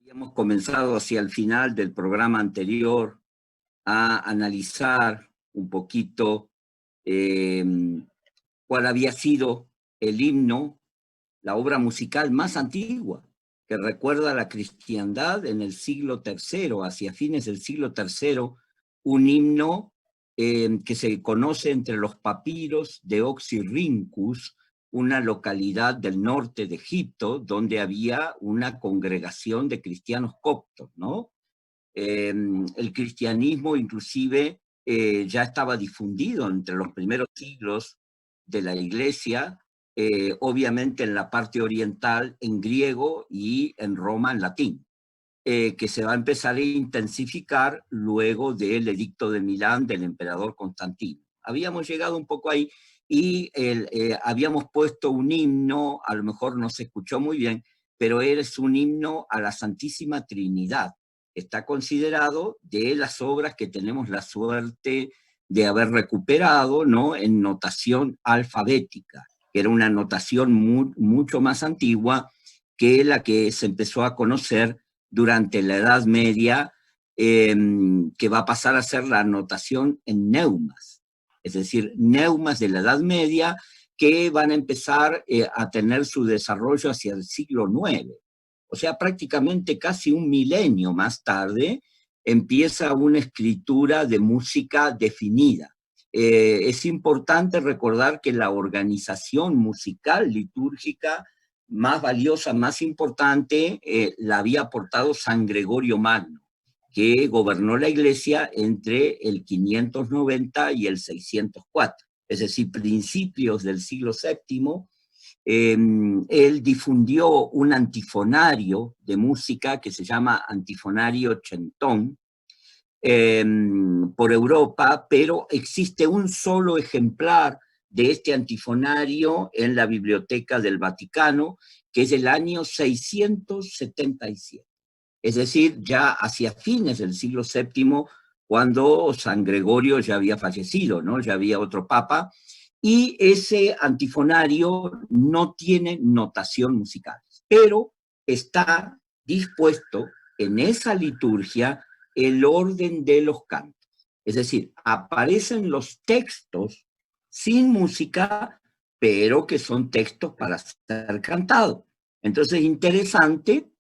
Hemos comenzado hacia el final del programa anterior a analizar un poquito cuál había sido el himno, la obra musical más antigua, que recuerda a la cristiandad en el siglo III, hacia fines del siglo III, un himno que se conoce entre los papiros de Oxyrhynchus, una localidad del norte de Egipto, donde había una congregación de cristianos coptos, ¿no? El cristianismo inclusive ya estaba difundido entre los primeros siglos de la Iglesia, obviamente en la parte oriental en griego y en Roma en latín, que se va a empezar a intensificar luego del edicto de Milán del emperador Constantino. Habíamos llegado un poco ahí y habíamos puesto un himno, a lo mejor no se escuchó muy bien, pero es un himno a la Santísima Trinidad. Está considerado de las obras que tenemos la suerte de haber recuperado, ¿no?, en notación alfabética, que era una notación mucho más antigua que la que se empezó a conocer durante la Edad Media, que va a pasar a ser la notación en neumas, es decir, neumas de la Edad Media que van a empezar a tener su desarrollo hacia el siglo IX. O sea, prácticamente casi un milenio más tarde empieza una escritura de música definida. Es importante recordar que la organización musical litúrgica más valiosa, más importante, la había aportado San Gregorio Magno, que gobernó la Iglesia entre el 590 y el 604, es decir, principios del siglo VII. Él difundió un antifonario de música que se llama Antifonario Chentón por Europa, pero existe un solo ejemplar de este antifonario en la Biblioteca del Vaticano, que es del año 677. Es decir, ya hacia fines del siglo VII, cuando San Gregorio ya había fallecido, ¿no? Ya había otro papa, y ese antifonario no tiene notación musical, pero está dispuesto en esa liturgia el orden de los cantos. Es decir, aparecen los textos sin música, pero que son textos para ser cantados. Entonces, interesante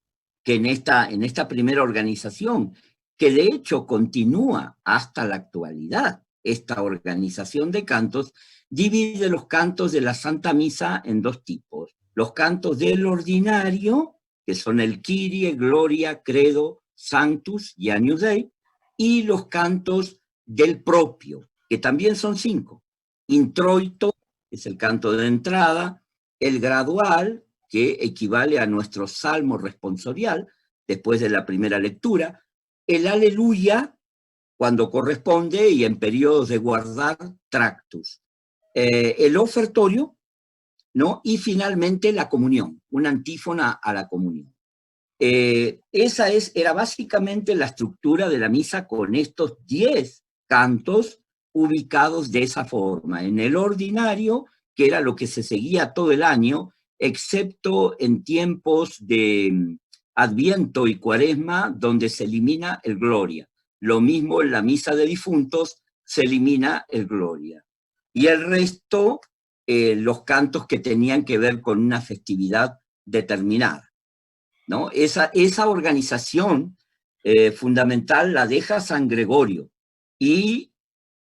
que en esta primera organización, que de hecho continúa hasta la actualidad, esta organización de cantos, divide los cantos de la Santa Misa en dos tipos. Los cantos del ordinario, que son el Kyrie, Gloria, Credo, Sanctus y Agnus Dei, y los cantos del propio, que también son 5. Introito, que es el canto de entrada, el gradual, que equivale a nuestro salmo responsorial, después de la primera lectura, el aleluya, cuando corresponde, y en periodos de guardar, tractus, el ofertorio, ¿no? Y finalmente la comunión, una antífona a la comunión. Esa era básicamente la estructura de la misa con estos 10 cantos ubicados de esa forma. En el ordinario, que era lo que se seguía todo el año, excepto en tiempos de Adviento y Cuaresma, donde se elimina el Gloria. Lo mismo en la misa de difuntos, se elimina el Gloria. Y el resto, los cantos que tenían que ver con una festividad determinada, ¿no? Esa organización fundamental la deja San Gregorio y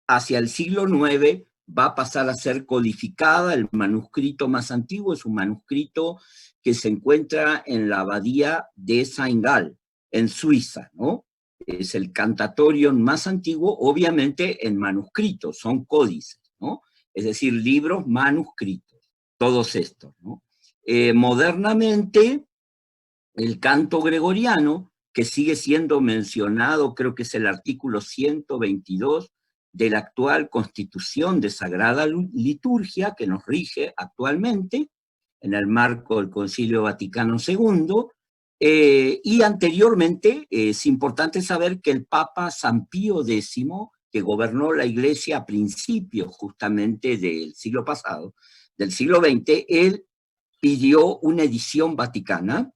hacia el siglo IX va a pasar a ser codificada. El manuscrito más antiguo es un manuscrito que se encuentra en la abadía de Saint-Gall, en Suiza, ¿no? Es el cantatorium más antiguo, obviamente en manuscrito, son códices, ¿no? Es decir, libros manuscritos, todos estos, ¿no? Modernamente, el canto gregoriano, que sigue siendo mencionado, creo que es el artículo 122 de la actual Constitución de Sagrada Liturgia, que nos rige actualmente, en el marco del Concilio Vaticano II, y anteriormente es importante saber que el Papa San Pío X, que gobernó la Iglesia a principios justamente del siglo pasado, del siglo XX, él pidió una edición vaticana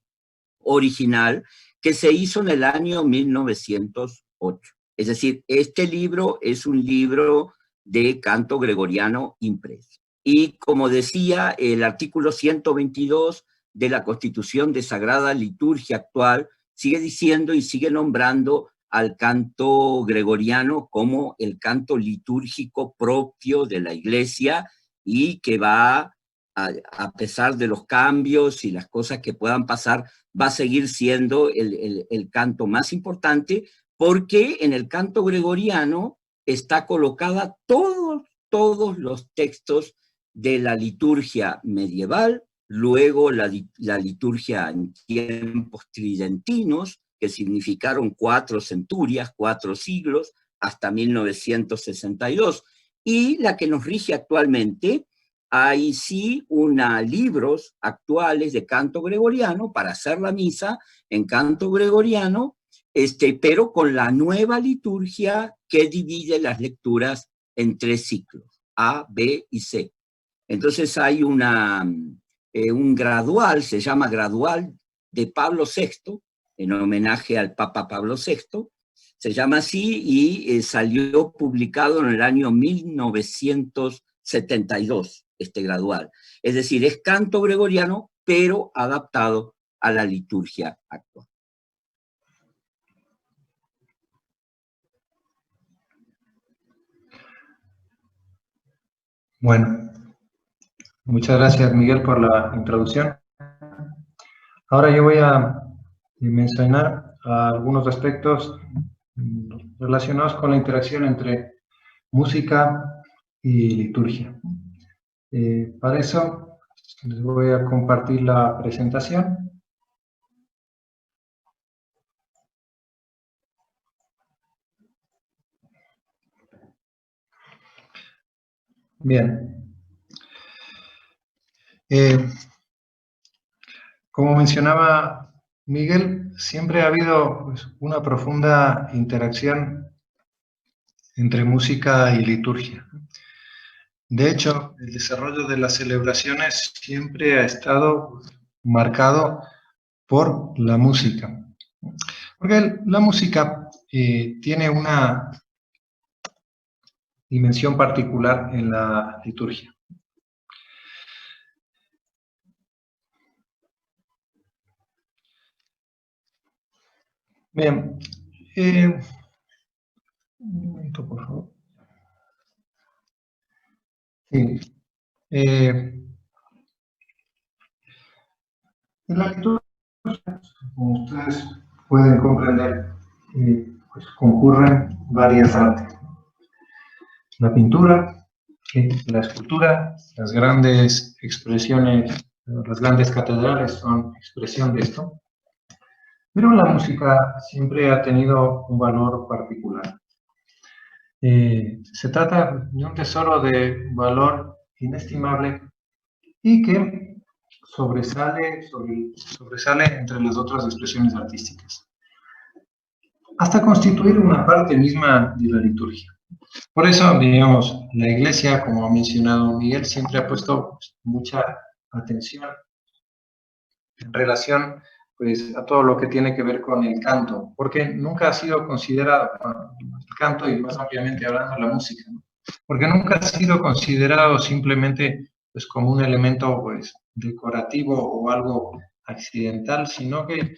original que se hizo en el año 1908. Es decir, este libro es un libro de canto gregoriano impreso. Y como decía, el artículo 122 de la Constitución de Sagrada Liturgia actual sigue diciendo y sigue nombrando al canto gregoriano como el canto litúrgico propio de la Iglesia y que va, a pesar de los cambios y las cosas que puedan pasar, va a seguir siendo el canto más importante, porque en el canto gregoriano está colocada todos los textos de la liturgia medieval, luego la liturgia en tiempos tridentinos, que significaron 4 centurias, 4 siglos, hasta 1962, y la que nos rige actualmente. Hay sí libros actuales de canto gregoriano para hacer la misa en canto gregoriano, pero con la nueva liturgia que divide las lecturas en 3 ciclos, A, B y C. Entonces hay un gradual, se llama Gradual de Pablo VI, en homenaje al Papa Pablo VI, se llama así y salió publicado en el año 1972, este gradual. Es decir, es canto gregoriano, pero adaptado a la liturgia actual. Bueno, muchas gracias, Miguel, por la introducción. Ahora yo voy a mencionar algunos aspectos relacionados con la interacción entre música y liturgia. Para eso les voy a compartir la presentación. Bien. Como mencionaba Miguel, siempre ha habido una profunda interacción entre música y liturgia. De hecho, el desarrollo de las celebraciones siempre ha estado marcado por la música. Porque la música tiene una dimensión particular en la liturgia. Bien, un momento, por favor. Sí. En la liturgia, como ustedes pueden comprender, pues concurren varias artes. La pintura, la escultura, las grandes expresiones, las grandes catedrales son expresión de esto. Pero la música siempre ha tenido un valor particular. Se trata de un tesoro de valor inestimable y que sobresale entre las otras expresiones artísticas, hasta constituir una parte misma de la liturgia. Por eso, digamos, la Iglesia, como ha mencionado Miguel, siempre ha puesto mucha atención en relación pues, a todo lo que tiene que ver con el canto, porque nunca ha sido considerado, el canto y más ampliamente hablando la música, ¿no? Porque nunca ha sido considerado simplemente pues, como un elemento pues, decorativo o algo accidental, sino que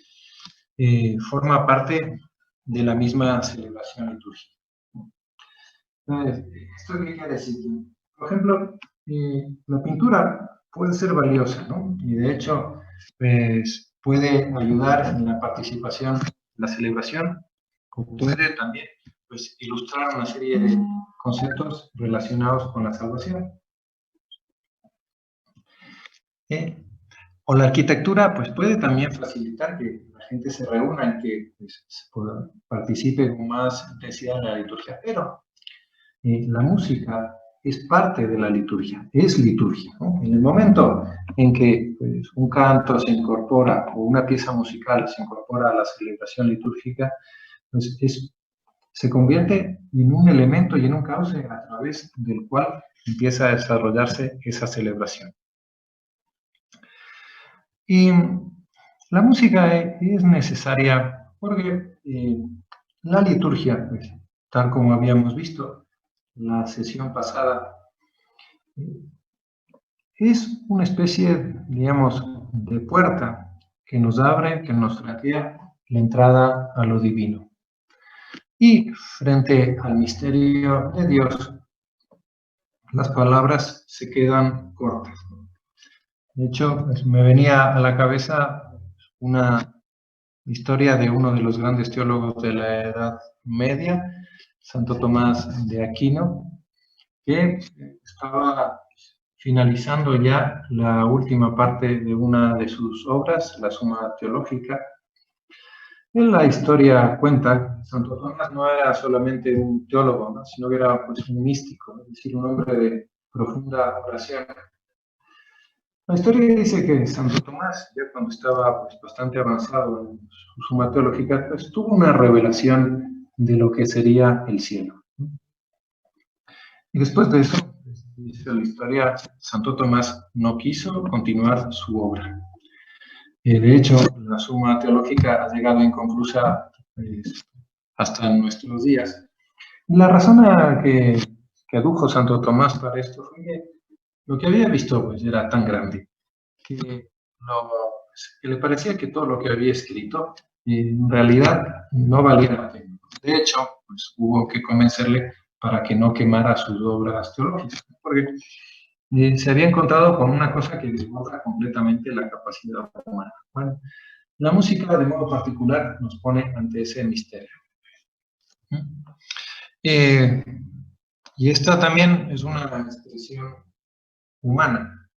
forma parte de la misma celebración litúrgica. Entonces, ¿esto qué quiere decir? Por ejemplo, la pintura puede ser valiosa, ¿no? Y de hecho, pues, puede ayudar en la participación en la celebración, como puede también pues, ilustrar una serie de conceptos relacionados con la salvación. O la arquitectura pues, puede también facilitar que la gente se reúna y que pues, participe con más intensidad en la liturgia, pero la música es parte de la liturgia, es liturgia, ¿no? En el momento en que pues, un canto se incorpora o una pieza musical se incorpora a la celebración litúrgica, pues se convierte en un elemento y en un cauce a través del cual empieza a desarrollarse esa celebración. Y la música es necesaria Porque la liturgia, pues, tal como habíamos visto la sesión pasada, es una especie, digamos, de puerta que nos abre, que nos franquea la entrada a lo divino. Y frente al misterio de Dios, las palabras se quedan cortas. De hecho, pues, me venía a la cabeza una historia de uno de los grandes teólogos de la Edad Media, Santo Tomás de Aquino, que estaba finalizando ya la última parte de una de sus obras, la Suma Teológica. En la historia cuenta que Santo Tomás no era solamente un teólogo, ¿no?, sino que era, pues, un místico, ¿no?, es decir, un hombre de profunda oración. La historia dice que Santo Tomás, ya cuando estaba, pues, bastante avanzado en su Suma Teológica, pues, tuvo una revelación de lo que sería el cielo. Y después de eso, pues, dice la historia, Santo Tomás no quiso continuar su obra. De hecho, la Suma Teológica ha llegado inconclusa, pues, hasta nuestros días. La razón que adujo Santo Tomás para esto fue que lo que había visto, pues, era tan grande que le parecía que todo lo que había escrito en realidad no valía la pena. De hecho, pues, hubo que convencerle para que no quemara sus obras teológicas, porque se había encontrado con una cosa que desborda completamente la capacidad humana. Bueno, la música, de modo particular, nos pone ante ese misterio. Y esta también es una expresión humana.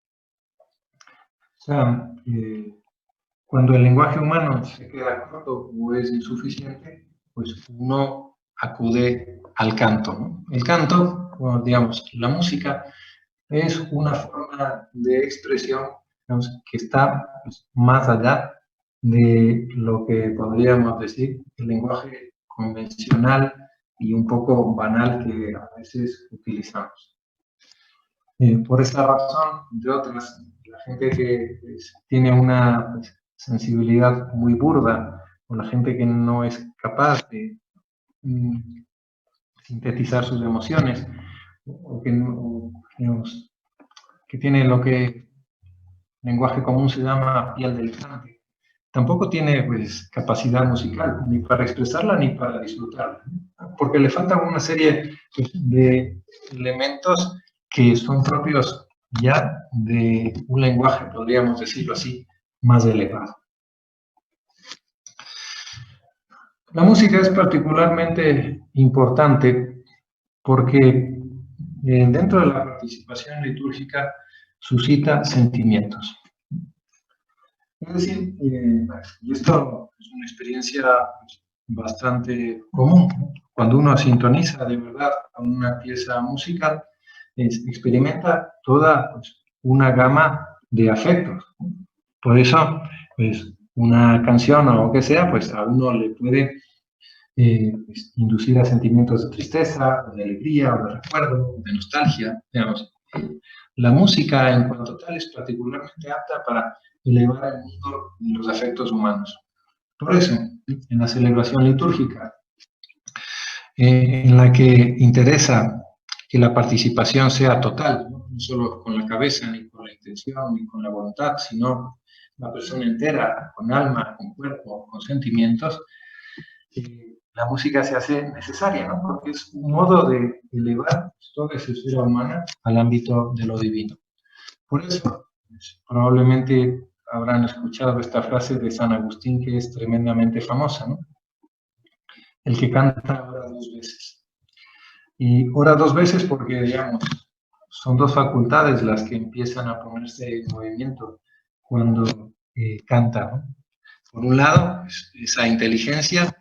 O sea, cuando el lenguaje humano se queda corto o es insuficiente, pues uno acude al canto, ¿no? El canto, bueno, digamos, la música es una forma de expresión, digamos, que está, pues, más allá de lo que podríamos decir el lenguaje convencional y un poco banal que a veces utilizamos. Por esa razón, de otras, la gente que, pues, tiene una, pues, sensibilidad muy burda, o la gente que no es capaz de sintetizar sus emociones, o que, digamos, que tiene lo que en lenguaje común se llama piel de elefante, tampoco tiene, pues, capacidad musical, ni para expresarla ni para disfrutarla, porque le faltan una serie, pues, de elementos que son propios ya de un lenguaje, podríamos decirlo así, más elevado. La música es particularmente importante porque dentro de la participación litúrgica suscita sentimientos. Es decir, y esto es una experiencia, pues, bastante común. Cuando uno sintoniza de verdad con una pieza musical, experimenta toda, pues, una gama de afectos. Por eso, pues, una canción o lo que sea, pues a uno le puede pues, inducir a sentimientos de tristeza, o de alegría, o de recuerdo, o de nostalgia, digamos. La música, en cuanto tal, es particularmente apta para elevar el mundo de los afectos humanos. Por eso, en la celebración litúrgica, en la que interesa que la participación sea total, no solo con la cabeza, ni con la intención, ni con la voluntad, sino la persona entera, con alma, con cuerpo, con sentimientos, la música se hace necesaria, ¿no?, porque es un modo de elevar toda esa esfera humana al ámbito de lo divino. Por eso, pues, probablemente habrán escuchado esta frase de San Agustín, que es tremendamente famosa, ¿no? El que canta ora dos veces. Y ora dos veces porque, digamos, son dos facultades las que empiezan a ponerse en movimiento cuando canta, ¿no? Por un lado, pues, esa inteligencia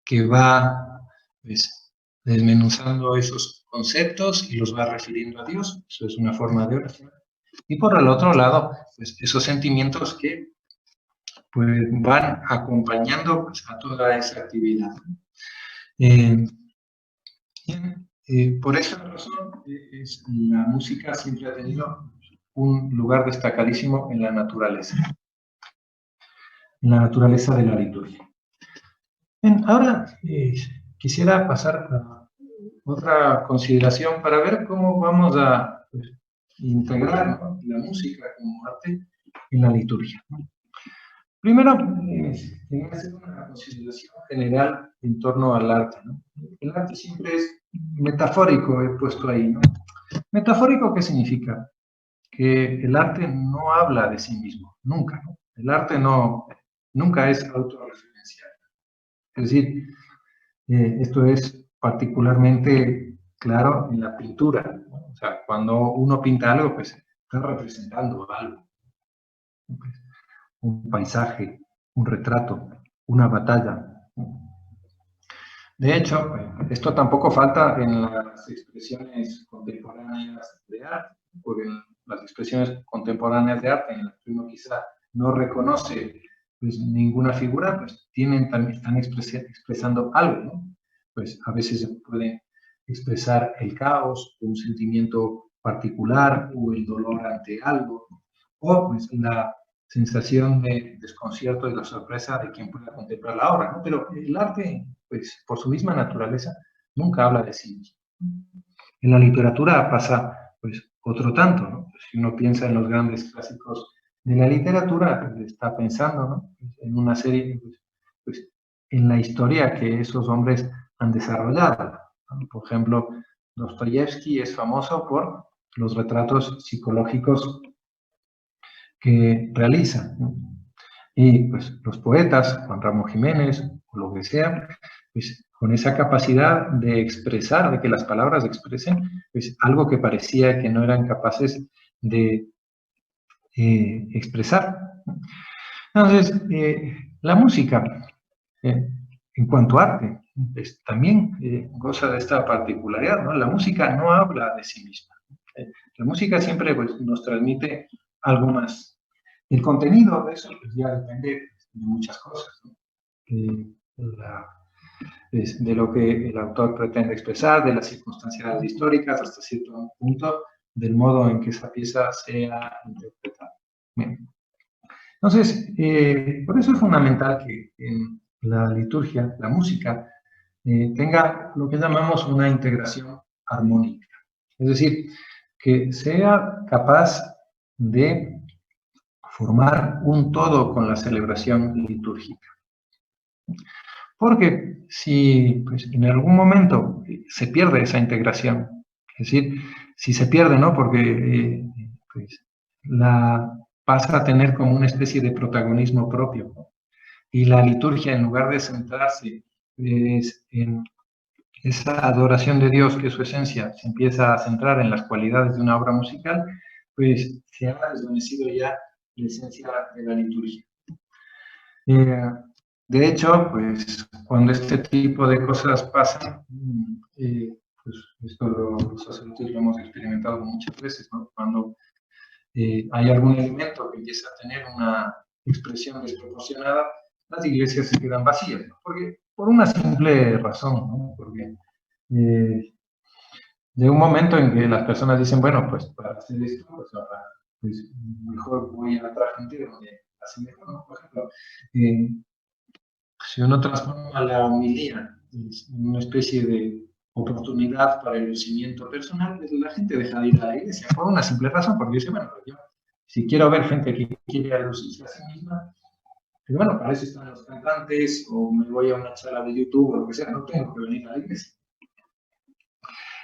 que va, pues, desmenuzando esos conceptos y los va refiriendo a Dios. Eso es una forma de oración. Y por el otro lado, pues, esos sentimientos que, pues, van acompañando, pues, a toda esa actividad. Por esa razón, la música siempre ha tenido un lugar destacadísimo en la naturaleza de la liturgia. Bien, ahora quisiera pasar a otra consideración para ver cómo vamos a pues, integrar, ¿no?, la música como arte en la liturgia, ¿no? Primero, quería hacer una consideración general en torno al arte, ¿no? El arte siempre es metafórico, he puesto ahí, ¿no? ¿Metafórico qué significa? Que el arte no habla de sí mismo, nunca, ¿no? El arte nunca es autorreferencial. Es decir, esto es particularmente claro en la pintura, ¿no? O sea, cuando uno pinta algo, pues está representando algo. Pues, un paisaje, un retrato, una batalla. De hecho, esto tampoco falta en las expresiones contemporáneas de arte, porque en las expresiones contemporáneas de arte, en las que uno quizá no reconoce pues, ninguna figura, pues están expresando algo, ¿no? Pues a veces se puede expresar el caos, un sentimiento particular o el dolor ante algo, o pues, la sensación de desconcierto y de sorpresa de quien pueda contemplar la obra, ¿no? Pero el arte, pues por su misma naturaleza, nunca habla de sí mismo. En la literatura pasa pues otro tanto, ¿no? Pues, si uno piensa en los grandes clásicos de la literatura, pues, está pensando, ¿no?, en una serie, pues, en la historia que esos hombres han desarrollado, ¿no? Por ejemplo, Dostoyevsky es famoso por los retratos psicológicos que realiza, ¿no? Y pues los poetas, Juan Ramón Jiménez o lo que sea, pues con esa capacidad de expresar, de que las palabras expresen, pues algo que parecía que no eran capaces de expresar. Entonces, la música, eh, en cuanto a arte, pues, también goza de esta particularidad, ¿no? La música no habla de sí misma. La música siempre pues, nos transmite algo más. El contenido de eso pues, ya depende de muchas cosas, ¿no? De lo que el autor pretende expresar, de las circunstancias históricas hasta cierto punto, del modo en que esa pieza sea interpretada. Bien. Entonces, por eso es fundamental que en la liturgia, la música, tenga lo que llamamos una integración armónica. Es decir, que sea capaz de formar un todo con la celebración litúrgica. Porque si pues, en algún momento se pierde esa integración, es decir, si se pierde, ¿no?, porque pues, la pasa a tener como una especie de protagonismo propio, ¿no? Y la liturgia, en lugar de centrarse en esa adoración de Dios, que es su esencia, se empieza a centrar en las cualidades de una obra musical, pues se ha desvanecido ya la esencia de la liturgia. De hecho, pues cuando este tipo de cosas pasan, pues esto los sacerdotes lo hemos experimentado muchas veces, ¿no? Cuando hay algún elemento que empieza a tener una expresión desproporcionada, las iglesias se quedan vacías, ¿no? Porque, por una simple razón, ¿no? Porque llega un momento en que las personas dicen, bueno, pues para hacer esto, pues mejor voy a otra gente donde así mejor, ¿no? Por ejemplo, si uno transforma la homilía en una especie de oportunidad para el lucimiento personal, pues la gente deja de ir a la iglesia por una simple razón, porque dice, bueno, yo si quiero ver gente que quiere lucirse a sí misma, pues bueno, para eso están los cantantes, o me voy a una charla de YouTube o lo que sea, no tengo que venir a la iglesia.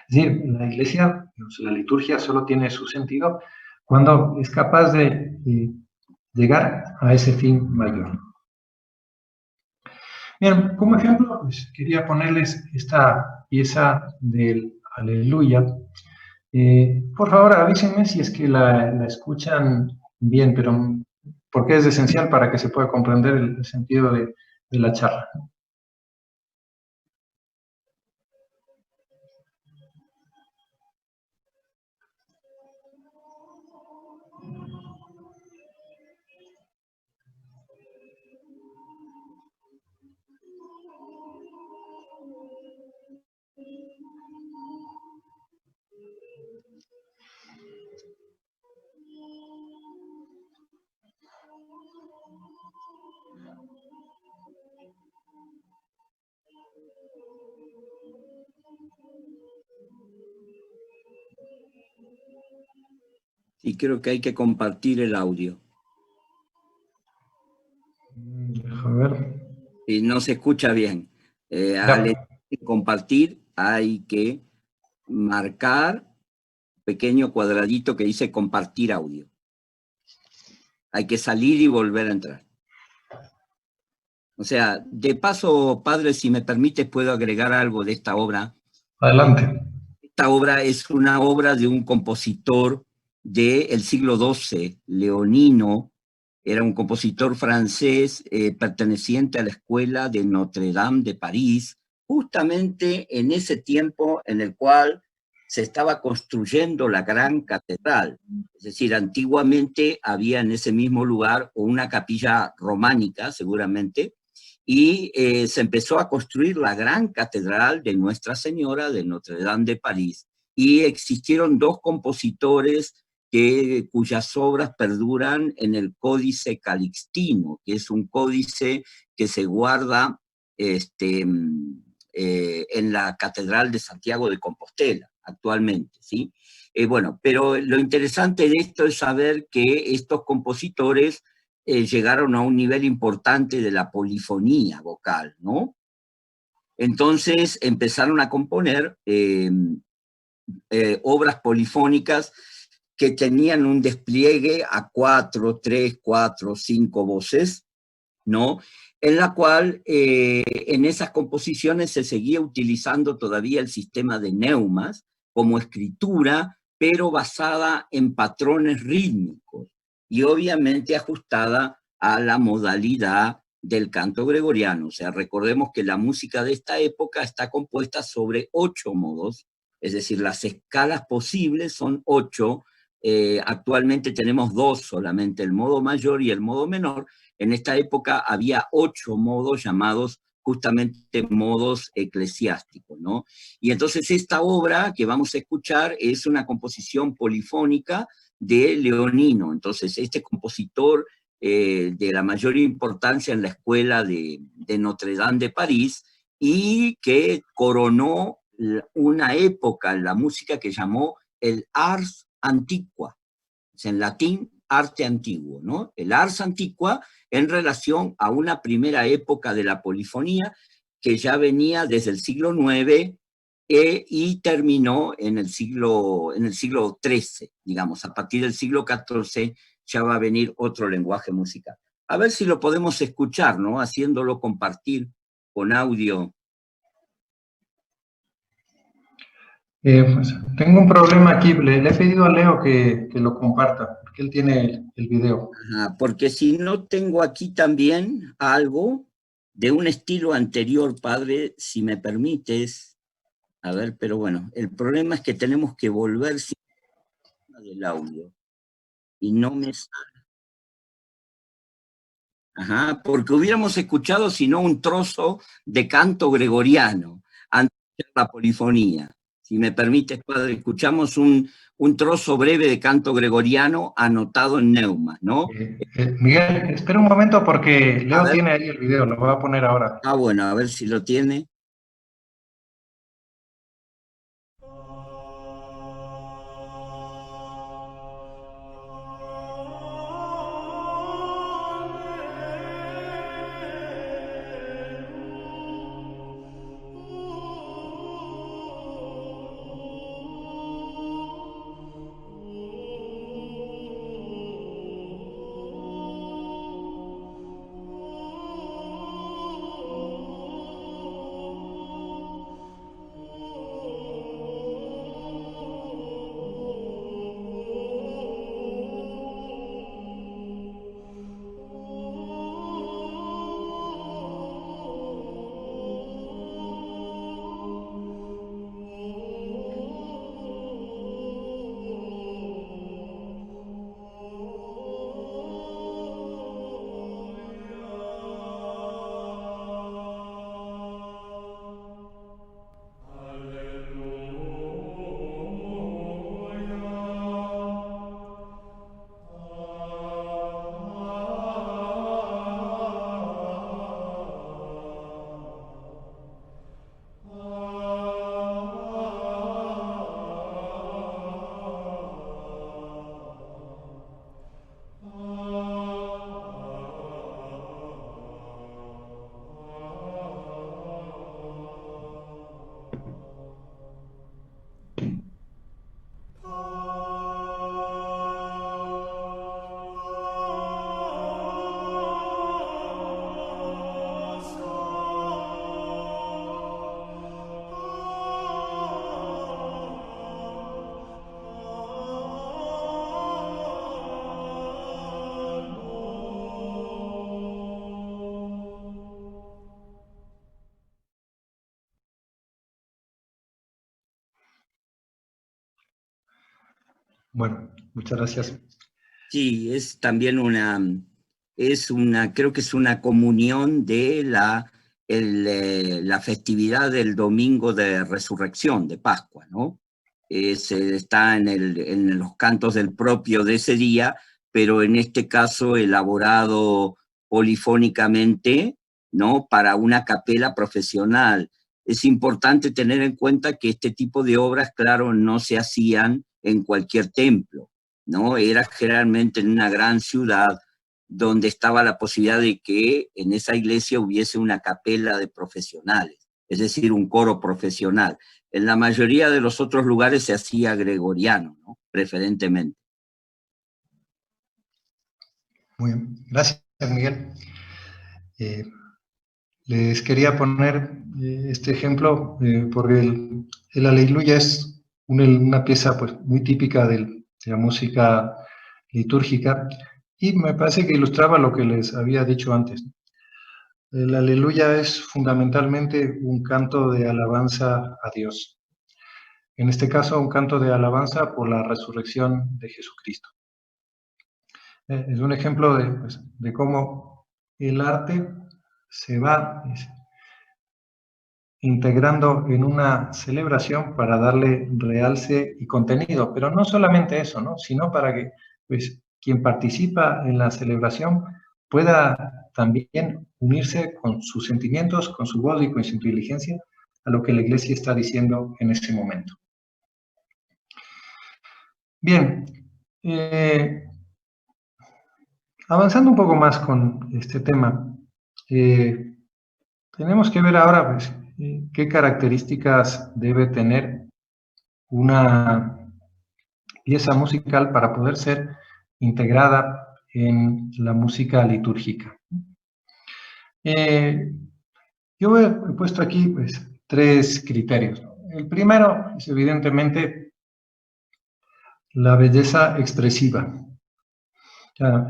Es decir, la iglesia, la liturgia solo tiene su sentido cuando es capaz de llegar a ese fin mayor. Bien, como ejemplo, pues, quería ponerles esta pieza del Aleluya. Por favor, avísenme si es que la escuchan bien, pero porque es esencial para que se pueda comprender el sentido de la charla. Y creo que hay que compartir el audio. Déjame ver. Y no se escucha bien. Al Ya. compartir hay que marcar pequeño cuadradito que dice compartir audio. Hay que salir y volver a entrar. O sea, de paso, padre, si me permite, puedo agregar algo de esta obra. Adelante. Esta obra es una obra de un compositor del siglo XII, Leonino. Era un compositor francés perteneciente a la escuela de Notre Dame de París, justamente en ese tiempo en el cual se estaba construyendo la gran catedral. Es decir, antiguamente había en ese mismo lugar una capilla románica, seguramente, y se empezó a construir la gran catedral de Nuestra Señora de Notre Dame de París. Y existieron dos compositores cuyas obras perduran en el Códice Calixtino, que es un códice que se guarda en la Catedral de Santiago de Compostela actualmente, ¿sí? Bueno, pero lo interesante de esto es saber que estos compositores llegaron a un nivel importante de la polifonía vocal, ¿no? Entonces empezaron a componer obras polifónicas que tenían un despliegue a 4, 3, 4, 5 voces, ¿no? En la cual en esas composiciones se seguía utilizando todavía el sistema de neumas como escritura, pero basada en patrones rítmicos y obviamente ajustada a la modalidad del canto gregoriano. O sea, recordemos que la música de esta época está compuesta sobre 8 modos, es decir, las escalas posibles son 8. Actualmente tenemos 2 solamente, el modo mayor y el modo menor. En esta época había 8 modos llamados justamente modos eclesiásticos, ¿no? Y entonces esta obra que vamos a escuchar es una composición polifónica de Leonino. Entonces este compositor de la mayor importancia en la escuela de Notre Dame de París y que coronó una época en la música que llamó el Ars Antiqua, en latín arte antiguo, ¿no? El ars antiqua en relación a una primera época de la polifonía que ya venía desde el siglo IX y terminó en el siglo XIII, digamos. A partir del siglo XIV ya va a venir otro lenguaje musical. A ver si lo podemos escuchar, ¿no? Haciéndolo compartir con audio. Pues, tengo un problema aquí. Le he pedido a Leo que lo comparta, porque él tiene el video. Ajá, porque si no tengo aquí también algo de un estilo anterior, padre, si me permites. A ver, pero bueno, el problema es que tenemos que volver del audio y no me sale. Ajá, porque hubiéramos escuchado si no un trozo de canto gregoriano antes de la polifonía. Si me permites, padre, escuchamos un trozo breve de canto gregoriano anotado en neumas, ¿no? Miguel, espera un momento porque A Leo ver, tiene ahí el video, lo voy a poner ahora. bueno, a ver si lo tiene. Bueno, muchas gracias. Sí, es también creo que es una comunión de la festividad del domingo de resurrección, de Pascua, ¿no? Está en los cantos del propio de ese día, pero en este caso elaborado polifónicamente, ¿no? Para una capela profesional. Es importante tener en cuenta que este tipo de obras, claro, no se hacían en cualquier templo, ¿no? Era generalmente en una gran ciudad donde estaba la posibilidad de que en esa iglesia hubiese una capela de profesionales, es decir, un coro profesional. En la mayoría de los otros lugares se hacía gregoriano, ¿no? Preferentemente. Muy bien, gracias, Miguel. Les quería poner este ejemplo porque el Aleluya es una pieza pues, muy típica de la música litúrgica y me parece que ilustraba lo que les había dicho antes. El Aleluya es fundamentalmente un canto de alabanza a Dios. En este caso, un canto de alabanza por la resurrección de Jesucristo. Es un ejemplo pues, de cómo el arte se va integrando en una celebración para darle realce y contenido, pero no solamente eso, ¿no? Sino para que pues, quien participa en la celebración pueda también unirse con sus sentimientos, con su voz y con su inteligencia a lo que la Iglesia está diciendo en ese momento. Bien, avanzando un poco más con este tema, tenemos que ver ahora pues, qué características debe tener una pieza musical para poder ser integrada en la música litúrgica. Yo he puesto aquí pues, 3 criterios. El primero es evidentemente la belleza expresiva. O sea,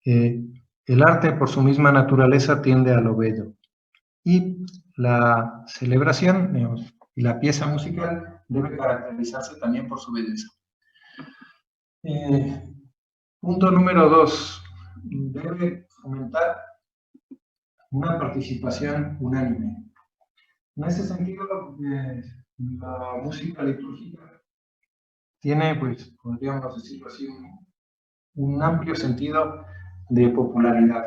el arte por su misma naturaleza tiende a lo bello. Y la celebración digamos, y la pieza musical debe caracterizarse también por su belleza. Punto número 2. Debe fomentar una participación unánime. En ese sentido, la música litúrgica tiene, pues, podríamos decirlo así, un amplio sentido de popularidad.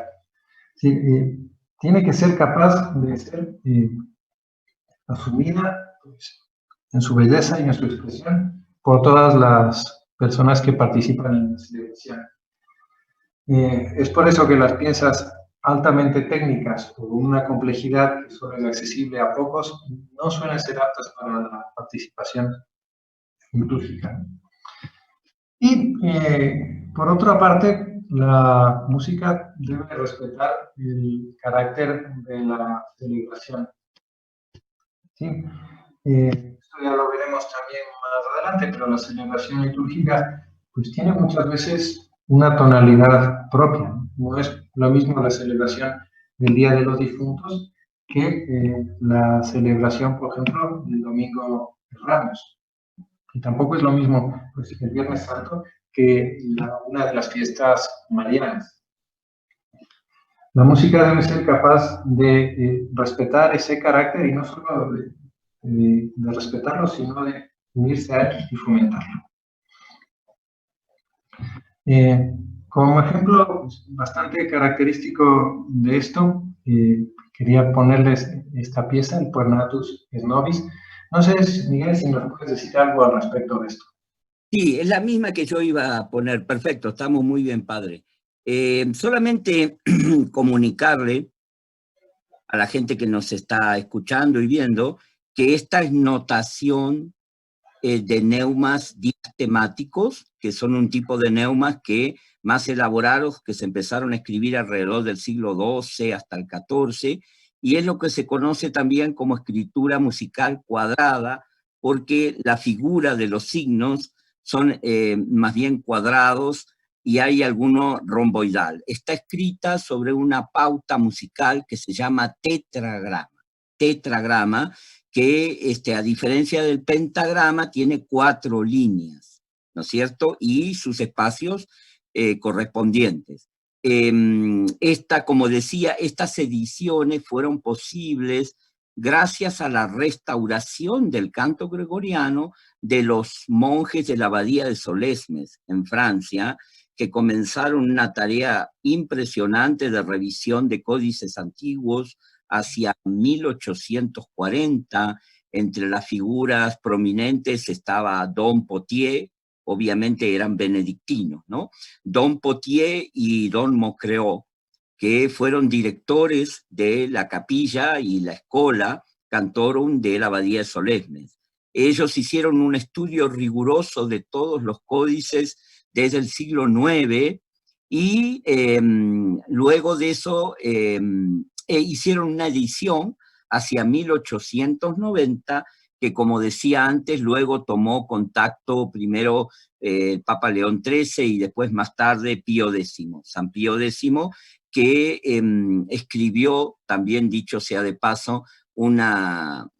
Sí, tiene que ser capaz de ser asumida pues, en su belleza y en su expresión por todas las personas que participan en la celebración. Es por eso que las piezas altamente técnicas o con una complejidad que solo es accesible a pocos no suelen ser aptas para la participación litúrgica. Y por otra parte, la música debe respetar el carácter de la celebración. ¿Sí? Esto ya lo veremos también más adelante, pero la celebración litúrgica pues tiene muchas veces una tonalidad propia. No es lo mismo la celebración del Día de los Difuntos que la celebración, por ejemplo, del Domingo de Ramos. Y tampoco es lo mismo pues, el Viernes Santo que una de las fiestas marianas. La música debe ser capaz de respetar ese carácter y no solo de respetarlo, sino de unirse a él y fomentarlo. Como ejemplo bastante característico de esto, quería ponerles esta pieza, el Puernatus et Nobis. No sé, Miguel, si nos puedes decir algo al respecto de esto. Sí, es la misma que yo iba a poner. Perfecto, estamos muy bien, padre. Solamente comunicarle a la gente que nos está escuchando y viendo que esta es notación de neumas diastemáticos, que son un tipo de neumas que más elaborados, que se empezaron a escribir alrededor del siglo XII hasta el XIV, y es lo que se conoce también como escritura musical cuadrada, porque la figura de los signos son más bien cuadrados y hay alguno romboidal. Está escrita sobre una pauta musical que se llama tetragrama. Tetragrama, que a diferencia del pentagrama tiene 4 líneas, ¿no es cierto? Y sus espacios correspondientes. Como decía, estas ediciones fueron posibles gracias a la restauración del canto gregoriano de los monjes de la abadía de Solesmes, en Francia, que comenzaron una tarea impresionante de revisión de códices antiguos hacia 1840. Entre las figuras prominentes estaba Don Potier, obviamente eran benedictinos, ¿no? Don Potier y Don Maucreau, que fueron directores de la capilla y la escola cantorum de la abadía de Solesmes. Ellos hicieron un estudio riguroso de todos los códices desde el siglo IX y luego de eso hicieron una edición hacia 1890 que, como decía antes, luego tomó contacto primero el Papa León XIII y después más tarde Pío X, San Pío X, que escribió, también dicho sea de paso, una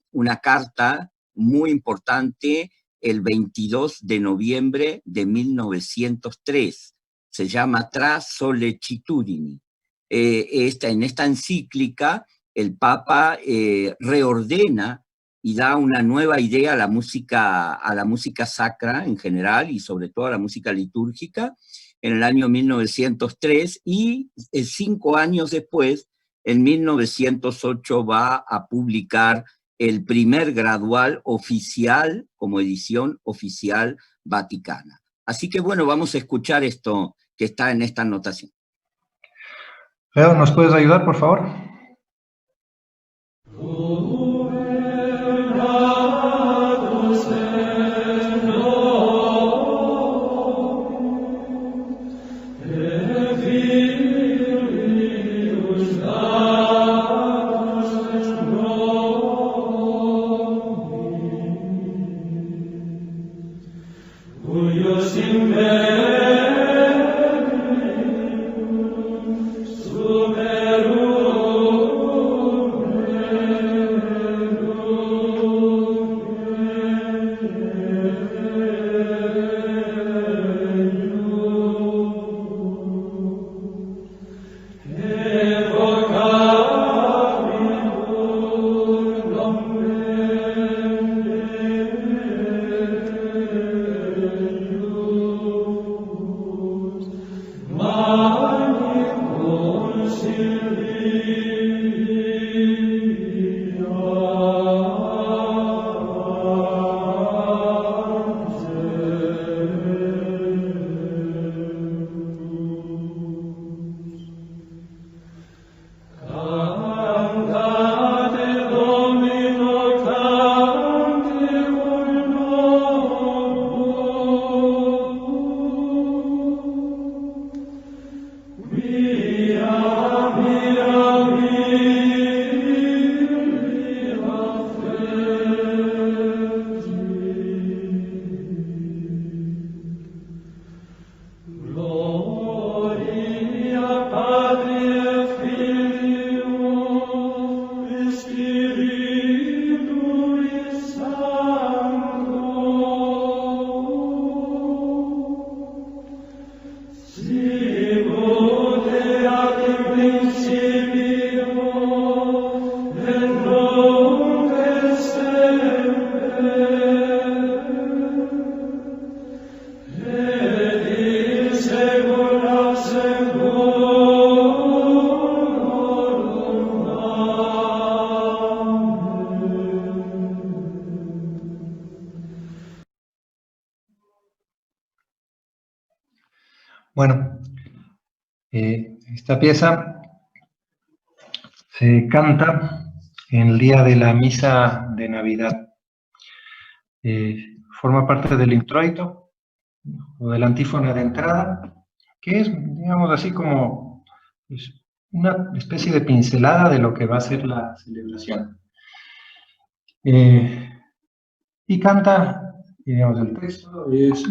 carta muy importante el 22 de noviembre de 1903. Se llama Tra Sollecitudini. En esta encíclica, el Papa reordena y da una nueva idea a la música sacra en general y sobre todo a la música litúrgica en el año 1903 y 5 años después, en 1908, va a publicar el primer gradual oficial como edición oficial vaticana. Así que bueno, vamos a escuchar esto que está en esta anotación. Leo, ¿nos puedes ayudar, por favor? Bueno, esta pieza se canta en el día de la misa de Navidad. Forma parte del introito o de la antífona de entrada, que es, digamos así, como una especie de pincelada de lo que va a ser la celebración. Y canta, digamos, el texto es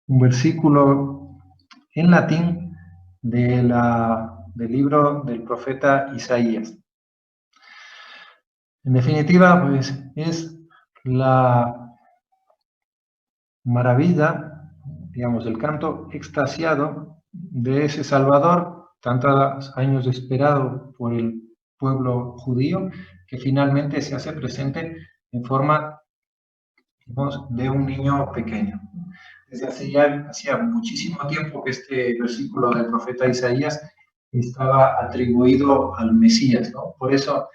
un versículo en latín del libro del profeta Isaías. En definitiva, pues es maravilla, digamos, el canto extasiado de ese Salvador, tantos años esperado por el pueblo judío, que finalmente se hace presente en forma, digamos, de un niño pequeño. Desde hacía muchísimo tiempo que este versículo del profeta Isaías estaba atribuido al Mesías, ¿no? Por eso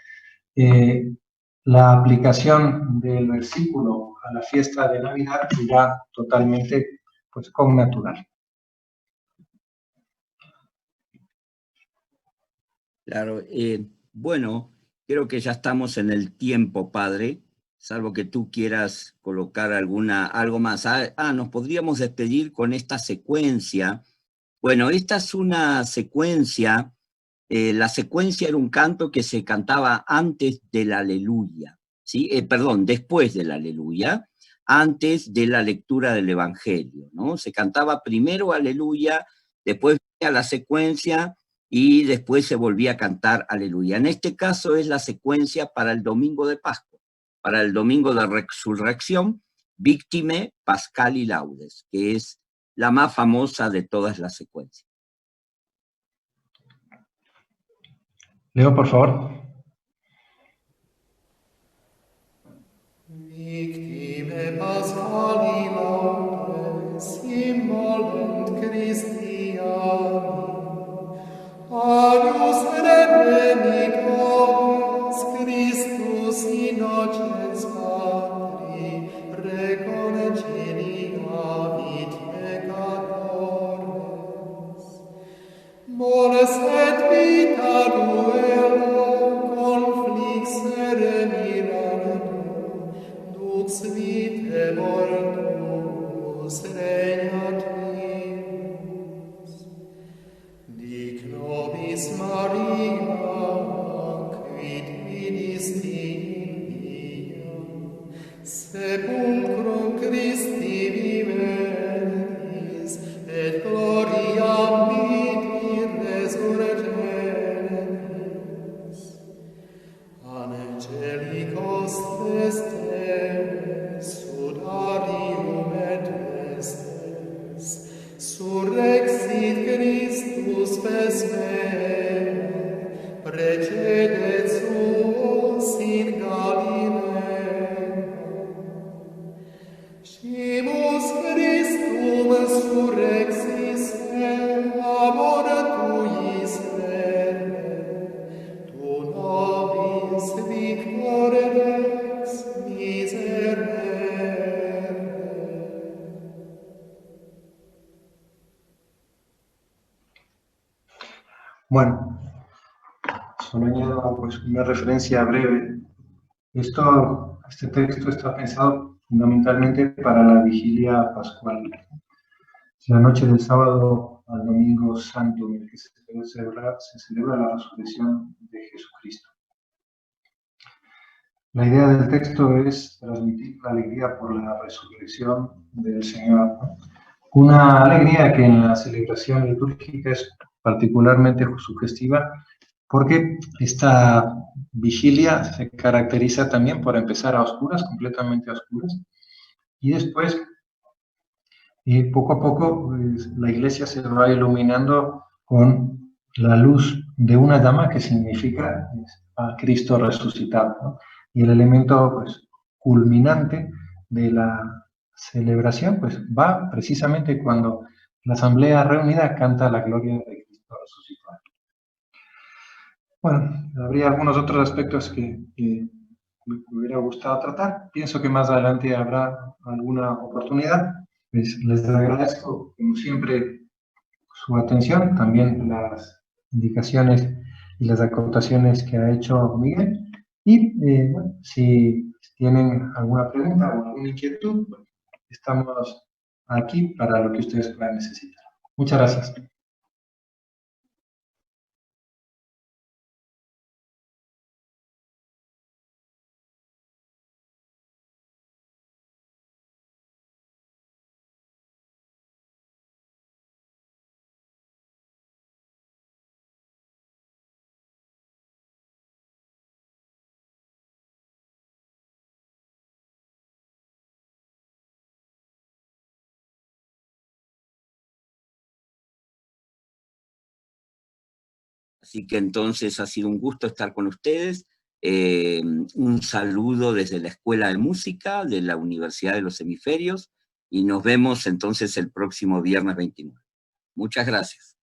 la aplicación del versículo a la fiesta de Navidad era totalmente, pues, connatural. Claro, bueno, creo que ya estamos en el tiempo, padre, salvo que tú quieras colocar algo más. Nos podríamos despedir con esta secuencia. Bueno, esta es una secuencia, la secuencia era un canto que se cantaba antes del Aleluya, ¿sí? Perdón, después del Aleluya, antes de la lectura del Evangelio, ¿no? Se cantaba primero Aleluya, después venía la secuencia y después se volvía a cantar Aleluya. En este caso es la secuencia para el domingo de Pascua, para el domingo de resurrección, Víctime, Pascali Laudes, que es la más famosa de todas las secuencias. Leo, por favor. Victime Pascali laudes, immolent Christiani, Agnus redemptores, Christus innocens Patri, reconegeniavit peccatores. Mores et vita duello, conflixere mirando, dux vitae mortuus regnatis. Dic nobis Maria, quid vidisti in via, sepulcrum Christi viveris, et gloriam vidi resurrecteris. Angelicos testes, sudarium et vestes, surrexit Christus vespere, precedet suos in Galilea. Scimus Christum surrexis amor tuis vere, tu nobis victore rex miserere. Bueno, solo añado, pues, una referencia breve. Este texto está pensado fundamentalmente para la vigilia pascual, la noche del sábado al domingo santo, en el que se celebra la resurrección de Jesucristo. La idea del texto es transmitir la alegría por la resurrección del Señor, ¿no? Una alegría que en la celebración litúrgica es particularmente sugestiva, porque esta vigilia se caracteriza también por empezar a oscuras, completamente a oscuras, y después, poco a poco, pues, la iglesia se va iluminando con la luz de una llama que significa, pues, a Cristo resucitado, ¿no? Y el elemento, pues, culminante de la celebración, pues, va precisamente cuando la asamblea reunida canta la gloria de Cristo resucitado. Bueno, habría algunos otros aspectos que me hubiera gustado tratar. Pienso que más adelante habrá alguna oportunidad. Pues les agradezco, como siempre, su atención, también las indicaciones y las acotaciones que ha hecho Miguel. Y bueno, si tienen alguna pregunta o alguna inquietud, estamos aquí para lo que ustedes puedan necesitar. Muchas gracias. Así que entonces ha sido un gusto estar con ustedes. Un saludo desde la Escuela de Música de la Universidad de los Hemisferios y nos vemos entonces el próximo viernes 29. Muchas gracias.